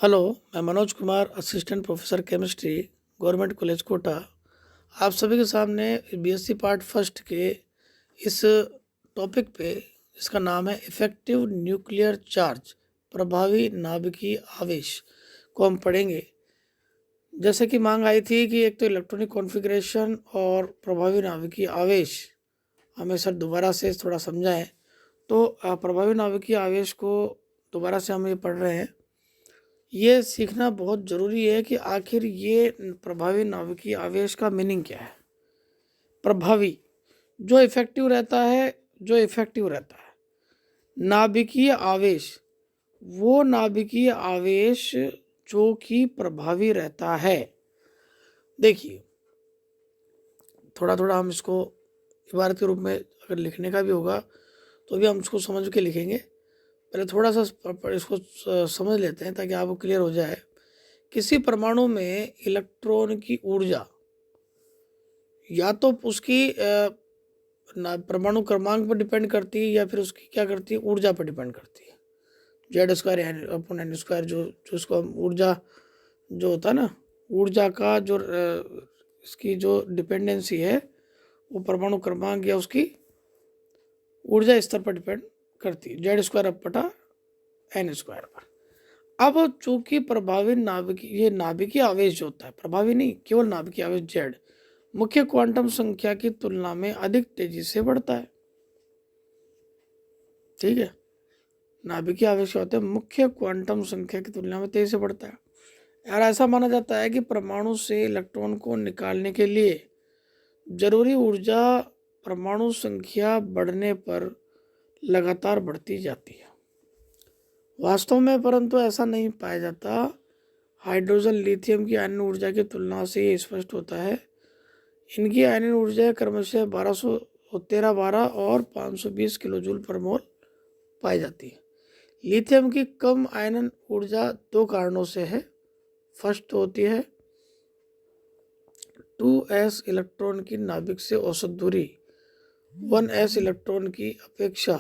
Hello, मैं Manoj Kumar, assistant professor chemistry, government college Kota. आप सभी के सामने बीएससी पार्ट फर्स्ट के इस टॉपिक पे, इसका नाम है इफेक्टिव न्यूक्लियर चार्ज, प्रभावी नाभिकीय आवेश, को हम पढ़ेंगे। जैसे कि मांग आई थी कि एक तो इलेक्ट्रॉनिक कॉन्फ़िगरेशन और प्रभावी नाभिकीय आवेश हमें सर दोबारा से थोड़ा समझाएं। तो प्रभावी नाभिकीय आवेश को दोबारा से हम ये पढ़ रहे हैं। ये सीखना बहुत ज़रूरी है कि आखिर ये प्रभावी नाभिकीय आवेश का मीनिंग क्या है। प्रभावी जो इफेक्टिव रहता है, नाभिकीय आवेश वो नाभिकीय आवेश जो कि प्रभावी रहता है। देखिए, थोड़ा थोड़ा हम इसको इबारत के रूप में अगर लिखने का भी होगा तो भी हम इसको समझ के लिखेंगे। पहले थोड़ा सा इसको समझ लेते हैं ताकि आपको क्लियर हो जाए। किसी परमाणु में इलेक्ट्रॉन की ऊर्जा या तो उसकी परमाणु क्रमांक पर डिपेंड करती है या फिर उसकी क्या करती है, ऊर्जा पर डिपेंड करती है। Z² अपॉन N², जो उसको हम ऊर्जा जो होता है ना, ऊर्जा का जो इसकी जो डिपेंडेंसी है वो परमाणु क्रमांक या उसकी ऊर्जा स्तर पर डिपेंड करती है, Z² बटा N² पर। अब चूंकि प्रभावी नाभिकीय नाभिकीय आवेश जो होता है, प्रभावी नहीं, केवल नाभिकीय आवेश Z मुख्य क्वांटम संख्या की तुलना में अधिक तेजी से बढ़ता है। ठीक है, नाभिकीय आवेश क्या होता है, मुख्य क्वांटम संख्या की तुलना में तेजी से बढ़ता है। यार ऐसा माना जाता है कि परमाणु से इलेक्ट्रॉन को निकालने के लिए जरूरी ऊर्जा परमाणु संख्या बढ़ने पर लगातार बढ़ती जाती है। वास्तव में परंतु ऐसा नहीं पाया जाता। हाइड्रोजन लिथियम की आयनन ऊर्जा की तुलना से ये स्पष्ट होता है। इनकी आयनन ऊर्जा क्रमशः 1213 और 520 किलो जूल पर मोल पाई जाती है। लिथियम की कम आयनन ऊर्जा दो कारणों से है। फर्स्ट होती है 2s इलेक्ट्रॉन की नाभिक से औसत दूरी 1s इलेक्ट्रॉन की अपेक्षा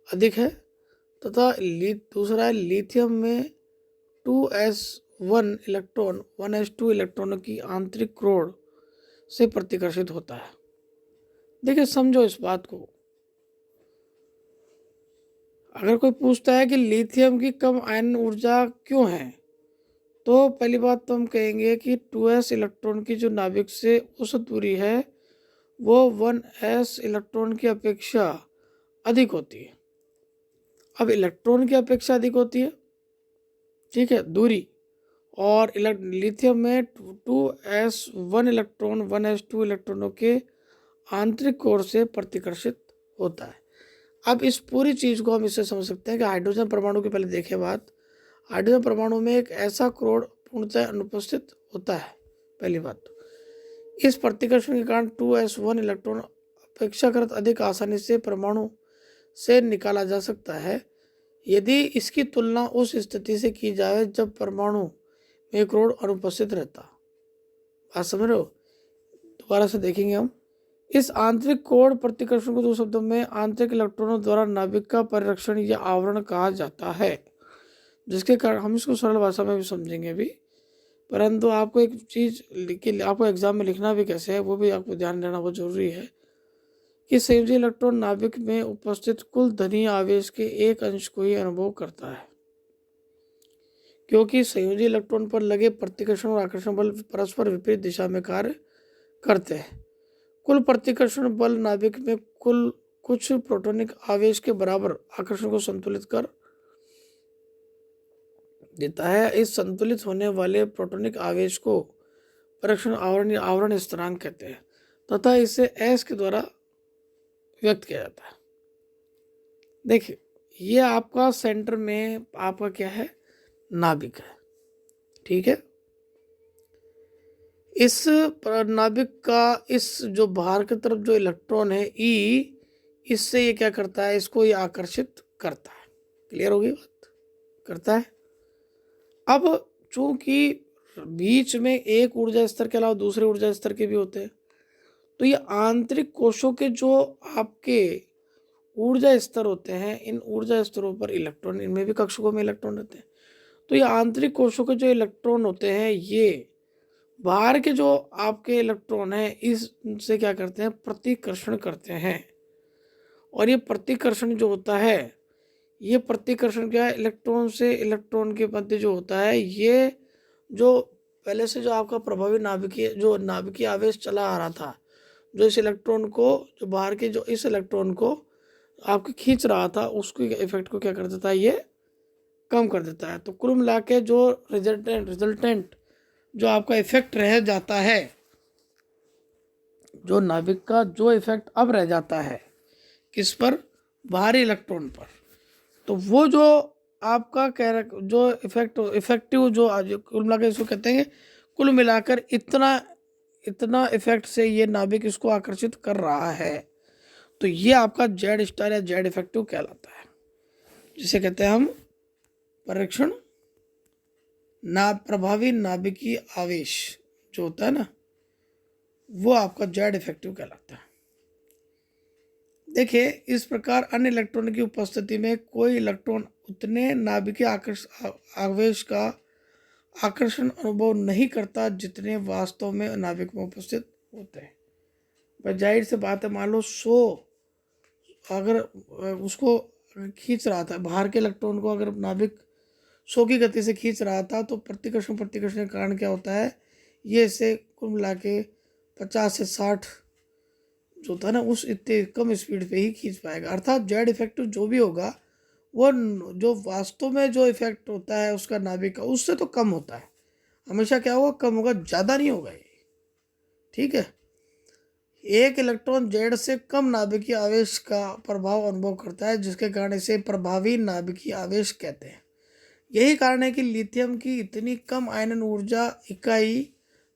अधिक है, तथा दूसरा है लिथियम में 2s1 इलेक्ट्रॉन 1s2 इलेक्ट्रॉनों की आंतरिक क्रोड से प्रतिकर्षित होता है। देखिए, समझो इस बात को। अगर कोई पूछता है कि लिथियम की कम आयन ऊर्जा क्यों है, तो पहली बात तो हम कहेंगे कि 2s इलेक्ट्रॉन की जो नाभिक से औसत दूरी है वो 1s इलेक्ट्रॉन की अपेक्षा अधिक होती है। अब इलेक्ट्रॉन की अपेक्षा अधिक होती है, ठीक है, दूरी, और लिथियम में 2s1 इलेक्ट्रॉन 1s2 इलेक्ट्रॉनों के आंतरिक कोर से प्रतिकर्षित होता है। अब इस पूरी चीज़ को हम इससे समझ सकते हैं कि हाइड्रोजन परमाणु की पहले देखे बात, हाइड्रोजन परमाणु में एक ऐसा क्रोड पूर्णतः अनुपस्थित होता है। पहली बात तो इस प्रतिकर्षण के कारण 2s1 इलेक्ट्रॉन अपेक्षाकृत अधिक आसानी से परमाणु से निकाला जा सकता है यदि इसकी तुलना उस स्थिति से की जाए जब परमाणु में क्रोड अनुपस्थित रहता। बात समझ रहे हो? दोबारा से देखेंगे हम। इस आंतरिक कोण प्रतिकर्षण को दो शब्दों में आंतरिक इलेक्ट्रॉनों द्वारा नाभिक का परिरक्षण या आवरण कहा जाता है, जिसके कारण हम इसको सरल भाषा में भी समझेंगे भी, परंतु आपको एक चीज आपको एग्जाम में लिखना भी कैसे है वो भी आपको ध्यान देना बहुत जरूरी है कि संयोजी इलेक्ट्रॉन नाभिक में उपस्थित कुल धनीय आवेश के एक अंश को ही अनुभव करता है, क्योंकि संयोजी इलेक्ट्रॉन पर लगे प्रतिकर्षण और आकर्षण बल परस्पर विपरीत दिशा में कार्य करते हैं। कुल प्रतिकर्षण बल नाभिक में कुल कुछ प्रोटॉनिक आवेश के बराबर आकर्षण को संतुलित कर देता है। इस संतुलित होने वाले प्रोटॉनिक आवेश को परीक्षण आवरण स्थिरांक कहते हैं तथा इसे S के द्वारा व्यक्त किया जाता है। देखिए, ये आपका सेंटर में आपका क्या है, नाभिक है, ठीक है। इस नाभिक का इस जो बाहर की तरफ जो इलेक्ट्रॉन है E, इससे ये क्या करता है, इसको ये आकर्षित करता है। क्लियर होगी बात? करता है। अब चूंकि बीच में एक ऊर्जा स्तर के अलावा दूसरे ऊर्जा स्तर के भी होते हैं, तो ये आंतरिक कोशों के जो आपके ऊर्जा स्तर होते हैं, इन ऊर्जा स्तरों पर इलेक्ट्रॉन, इनमें भी कक्षकों में इलेक्ट्रॉन रहते हैं, तो ये आंतरिक कोशों के जो इलेक्ट्रॉन होते हैं ये बाहर के जो आपके इलेक्ट्रॉन हैं इससे क्या करते हैं, प्रतिकर्षण करते हैं। और ये प्रतिकर्षण जो होता है, ये प्रतिकर्षण क्या है, इलेक्ट्रॉन से इलेक्ट्रॉन के मध्य जो होता है, ये जो पहले से जो आपका प्रभावी नाभिकीय आवेश चला आ रहा था, जो इस इलेक्ट्रॉन को, जो बाहर के जो इस इलेक्ट्रॉन को आपके खींच रहा था, उसके इफेक्ट को क्या कर देता है, ये कम कर देता है। तो कुल मिला के जो रिजल्टेंट जो आपका इफेक्ट रह जाता है, जो नाभिक का जो इफेक्ट अब रह जाता है किस पर, बाहरी इलेक्ट्रॉन पर, तो वो जो आपका जो इफेक्टिव जो कुल मिलाकर इसको कहते हैं, कुल मिलाकर इतना इफेक्ट से ये नाभिक इसको आकर्षित कर रहा है, तो ये आपका जेड स्टार या जेड इफेक्टिव कहलाता है, जिसे कहते हैं हम परीक्षण प्रभावी नाभिकीय आवेश जो होता है ना, वो आपका जेड इफेक्टिव कहलाता है। देखिए, इस प्रकार अन्य इलेक्ट्रॉन की उपस्थिति में कोई इलेक्ट्रॉन उतने नाभिकीय आवेश का आकर्षण अनुभव नहीं करता जितने वास्तव में नाभिक में उपस्थित होते हैं। भाई जाहिर से बात है, मान लो 100 अगर उसको खींच रहा था, बाहर के इलेक्ट्रॉन को अगर नाभिक 100 की गति से खींच रहा था, तो प्रतिकर्षण के कारण क्या होता है, ये इसे कुल मिला के 50 से 60 जो होता है ना, उस इतने कम स्पीड पे ही खींच पाएगा। अर्थात जेड इफेक्टिव जो भी होगा, वो जो वास्तव में जो इफेक्ट होता है उसका नाभिक का, उससे तो कम होता है। हमेशा क्या होगा, कम होगा, ज़्यादा नहीं होगा ये। ठीक है, एक इलेक्ट्रॉन जेड से कम नाभिकीय आवेश का प्रभाव अनुभव करता है, जिसके कारण इसे प्रभावी नाभिकीय आवेश कहते हैं। यही कारण है कि लिथियम की इतनी कम आयनन ऊर्जा इकाई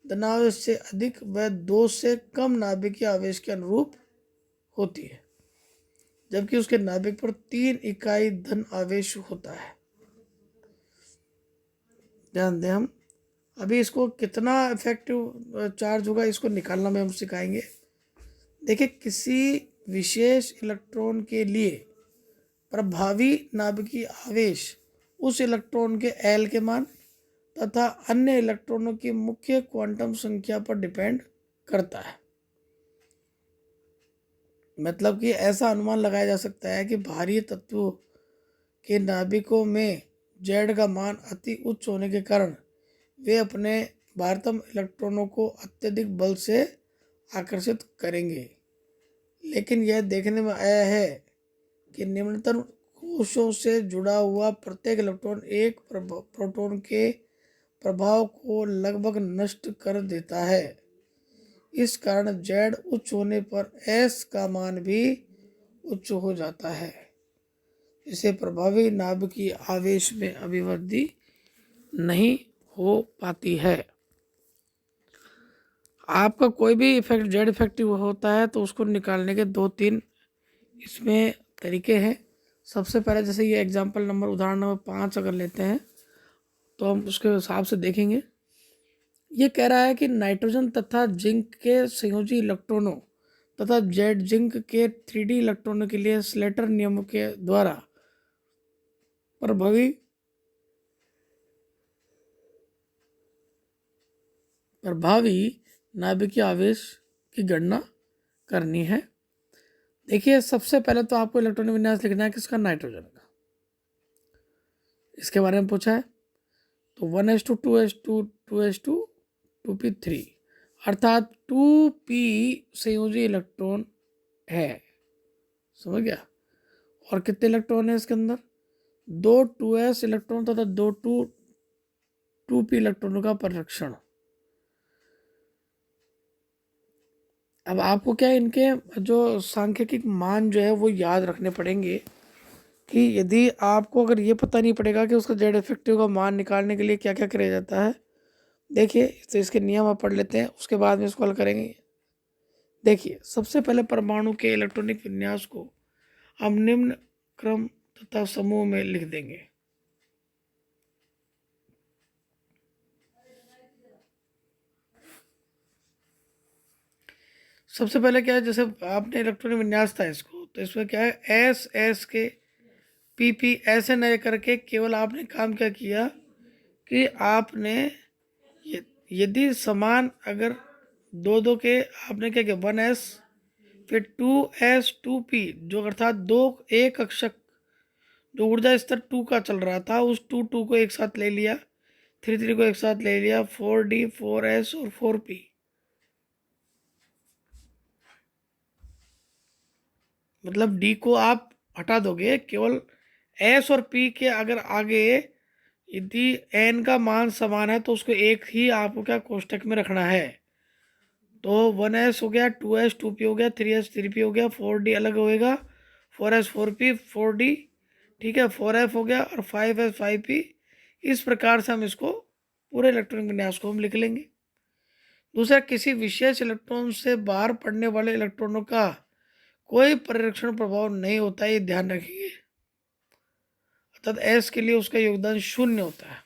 धनावेश से अधिक व 2 से कम नाभिकीय आवेश के अनुरूप होती है, जबकि उसके नाभिक पर 3 इकाई धन आवेश होता है। ध्यान दें, हम अभी इसको कितना इफेक्टिव चार्ज होगा इसको निकालना में हम सिखाएंगे। देखिए, किसी विशेष इलेक्ट्रॉन के लिए प्रभावी नाभिकीय आवेश उस इलेक्ट्रॉन के एल के मान तथा अन्य इलेक्ट्रॉनों की मुख्य क्वांटम संख्या पर डिपेंड करता है। मतलब कि ऐसा अनुमान लगाया जा सकता है कि भारी तत्वों के नाभिकों में जेड का मान अति उच्च होने के कारण वे अपने भारतम इलेक्ट्रॉनों को अत्यधिक बल से आकर्षित करेंगे। लेकिन यह देखने में आया है कि निम्नतम कोशों से जुड़ा हुआ प्रत्येक इलेक्ट्रॉन एक प्रोटॉन के प्रभाव को लगभग नष्ट कर देता है। इस कारण जेड उच्च होने पर एस का मान भी उच्च हो जाता है, इसे प्रभावी नाभिकीय आवेश में अभिवृद्धि नहीं हो पाती है। आपका कोई भी इफेक्ट जेड इफेक्टिव होता है तो उसको निकालने के 2-3 इसमें तरीके हैं। सबसे पहले जैसे ये एग्जाम्पल नंबर उदाहरण नंबर 5 अगर लेते हैं तो हम उसके हिसाब से देखेंगे। ये कह रहा है कि नाइट्रोजन तथा जिंक के संयोजी इलेक्ट्रॉनों तथा जेड जिंक के 3D इलेक्ट्रॉनों के लिए स्लेटर नियम के द्वारा प्रभावी नाभिकीय आवेश की गणना करनी है। देखिए, सबसे पहले तो आपको इलेक्ट्रॉनिक विन्यास लिखना है किसका, नाइट्रोजन का। इसके बारे में पूछा है तो 1s2 2s2 2s2 2p3 अर्थात 2p संयोजी इलेक्ट्रॉन है, समझ गया। और कितने इलेक्ट्रॉन है इसके अंदर, 2 2s इलेक्ट्रॉन तथा 2 2p इलेक्ट्रॉनों का परिरक्षण। अब आपको क्या इनके जो सांख्यिकी मान जो है वो याद रखने पड़ेंगे कि यदि आपको अगर ये पता नहीं पड़ेगा कि उसका जेड इफेक्टिव का मान निकालने के लिए क्या क्या किया जाता है। देखिए, तो इसके नियम आप पढ़ लेते हैं, उसके बाद में इसको हल करेंगे। देखिए, सबसे पहले परमाणु के इलेक्ट्रॉनिक विन्यास को हम निम्न क्रम तथा समूह में लिख देंगे। सबसे पहले क्या है, जैसे आपने इलेक्ट्रॉनिक विन्यास था इसको, तो इसमें क्या है, एस एस के पी पी ऐसे नए करके केवल आपने काम क्या किया, कि आपने यदि समान अगर दो दो के आपने क्या किया 1s फिर 2s2p जो अर्थात दो एक कक्षक जो ऊर्जा स्तर 2 का चल रहा था उस 2 को एक साथ ले लिया, 3 को एक साथ ले लिया, 4d 4s और 4p। मतलब d को आप हटा दोगे, केवल s और p के अगर आगे यदि n का मान समान है तो उसको एक ही आपको क्या कोष्टक में रखना है। तो 1s हो गया, 2s 2p हो गया, 3s 3p हो गया, 4d अलग होएगा, 4s 4p 4d, ठीक है, 4f हो गया और 5s 5p। इस प्रकार से हम इसको पूरे इलेक्ट्रॉनिक विन्यास को हम लिख लेंगे। दूसरा, किसी विशेष इलेक्ट्रॉन से बाहर पड़ने वाले इलेक्ट्रॉनों का कोई परिरक्षण प्रभाव नहीं होता है, ये ध्यान रखिए। अर्थात s के लिए उसका योगदान 0 होता है।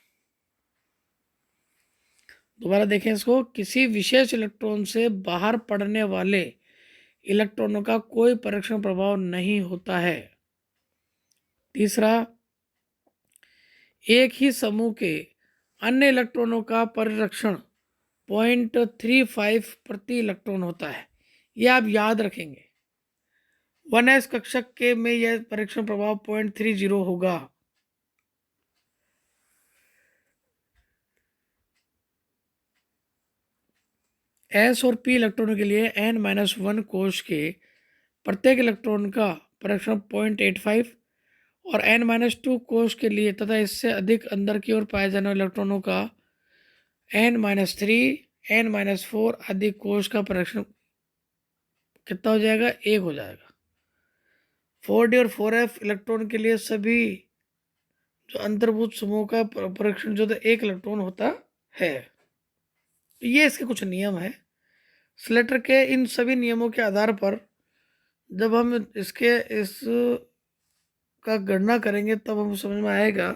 दोबारा देखें इसको, किसी विशेष इलेक्ट्रॉन से बाहर पड़ने वाले इलेक्ट्रॉनों का कोई परिरक्षण प्रभाव नहीं होता है। तीसरा, एक ही समूह के अन्य इलेक्ट्रॉनों का परिरक्षण 0.35 प्रति इलेक्ट्रॉन होता है। यह आप याद रखेंगे। 1s कक्षक के में यह परिरक्षण प्रभाव 0.30 होगा। s और p इलेक्ट्रॉनों के लिए n-1 कोश के प्रत्येक इलेक्ट्रॉन का परिरक्षण 0.85 और n-2 कोश के लिए तथा इससे अधिक अंदर की ओर पाए जाने वाले इलेक्ट्रॉनों का n-3 n-4 आदि कोश का परिरक्षण कितना हो जाएगा, 1 हो जाएगा। 4d और 4f इलेक्ट्रॉन के लिए सभी जो अंतर्भूत समूह का परिरक्षण जो एक इलेक्ट्रॉन होता है। ये इसके कुछ नियम है। स्लेटर के इन सभी नियमों के आधार पर जब हम इस का गणना करेंगे तब हम समझ में आएगा।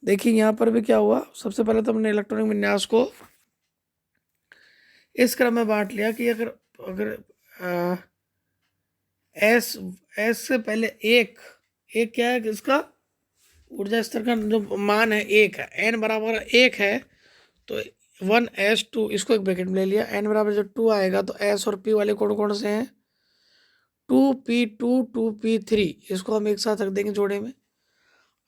देखिए यहाँ पर भी क्या हुआ, सबसे पहले तो हमने इलेक्ट्रॉनिक विन्यास को इस क्रम में बांट लिया कि अगर अगर एस से पहले एक क्या है, इसका ऊर्जा स्तर का जो मान है 1 है, n बराबर 1 है तो 1s2 इसको एक ब्रैकेट में ले लिया, n बराबर जब 2 आएगा तो s और p वाले कौन कौन से हैं, 2p2 2p3 इसको हम एक साथ रख देंगे जोड़े में।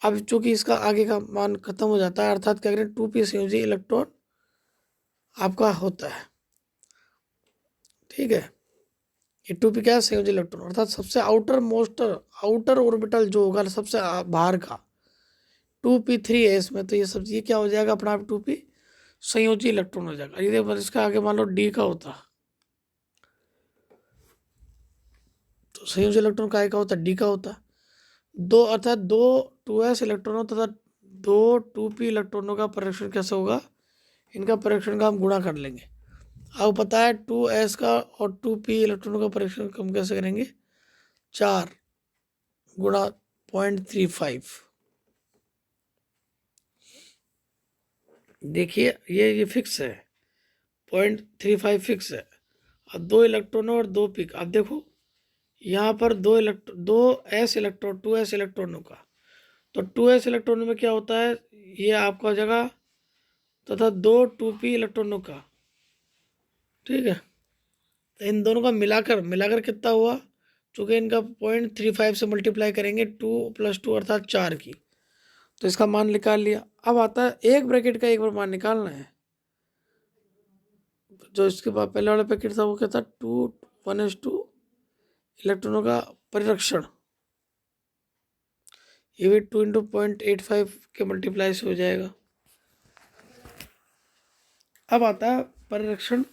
अब चूंकि इसका आगे का मान खत्म हो जाता है, अर्थात क्या करें 2p संयोजी इलेक्ट्रॉन आपका होता है, ठीक है। ये 2p क्या है, संयोजी इलेक्ट्रॉन, अर्थात सबसे आउटर ऑर्बिटल जो होगा सबसे बाहर का 2p3 है इसमें, तो ये क्या हो जाएगा अपना आप 2p संयोजी इलेक्ट्रॉन हो जाएगा। यदि इसका आगे मान लो d का होता तो संयोजी इलेक्ट्रॉन का होता d का होता, दो अर्थात दो 2s इलेक्ट्रॉनों तथा दो 2p इलेक्ट्रॉनों का परिरक्षण कैसे होगा, इनका परिरक्षण का हम गुणा कर लेंगे। अब पता है 2s का और 2p इलेक्ट्रॉनों का परिरक्षण हम कैसे करेंगे, 4 गुणा 0.35। देखिए ये फिक्स है, 0.35 फिक्स है। अब दो इलेक्ट्रॉनों और दो पिक, अब देखो यहाँ पर दो s इलेक्ट्रॉन 2s इलेक्ट्रॉनों का, तो 2s इलेक्ट्रॉनों में क्या होता है, ये आपका जगह तथा दो 2p इलेक्ट्रॉनों का, ठीक है। तो इन दोनों का मिलाकर कितना हुआ, चूँकि इनका 0.35 से मल्टीप्लाई करेंगे 2 + 2 अर्थात 4 की, तो इसका मान निकाल लिया। अब आता है एक ब्रैकेट का एक बार मान निकालना है। जो इसके बाद पहले वाला पैकेट था वो क्या था, 1s2 इलेक्ट्रॉनों का परिरक्षण, ये भी 2 × 0.85 के मल्टीप्लाई से हो जाएगा। अब आता है परिरक्षण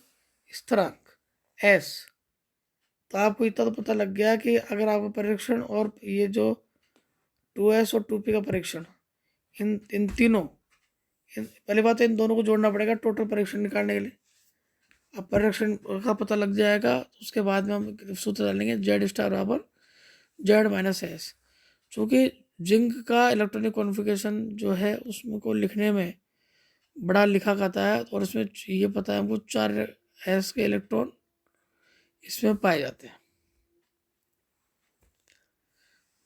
स्थिरांक S। तो आपको इतना तो पता लग गया कि अगर आपका परिरक्षण और ये जो 2s और 2p का परीक्षण, इन तीनों पहली बात है इन दोनों को जोड़ना पड़ेगा टोटल परीक्षण निकालने के लिए। अब परिरक्षण का पता लग जाएगा तो उसके बाद में हम सूत्र डालेंगे Z* बराबर Z-S। चूँकि जिंक का इलेक्ट्रॉनिक कॉन्फ़िगरेशन जो है उसमें को लिखने में बड़ा लिखा खाता है और उसमें ये पता है हमको 4s के इलेक्ट्रॉन इसमें पाए जाते हैं।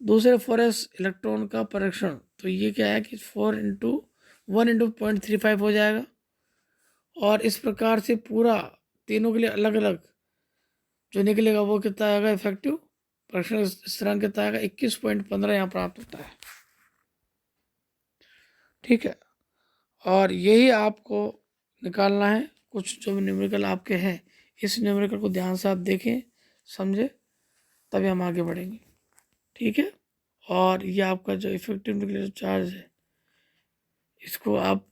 दूसरे 4s इलेक्ट्रॉन का परीक्षण, तो ये क्या है कि 4 × 1/0.35 हो जाएगा। और इस प्रकार से पूरा तीनों के लिए अलग अलग जो निकलेगा वो कितना आएगा, इफेक्टिव परीक्षण स्थिरांक कितना आएगा, 21.15 यहाँ प्राप्त होता है। ठीक है, और यही आपको निकालना है। कुछ जो न्यूमेरिकल आपके हैं, इस न्यूमेरिकल को ध्यान से आप देखें, समझे, तभी हम आगे बढ़ेंगे। ठीक है, और ये आपका जो इफेक्टिव न्यूक्लियर चार्ज है, इसको आप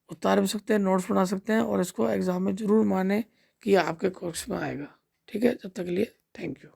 उतार भी सकते हैं, नोट्स बना सकते हैं, और इसको एग्जाम में ज़रूर माने कि ये आपके कोर्स में आएगा। ठीक है, जब तक के लिए थैंक यू।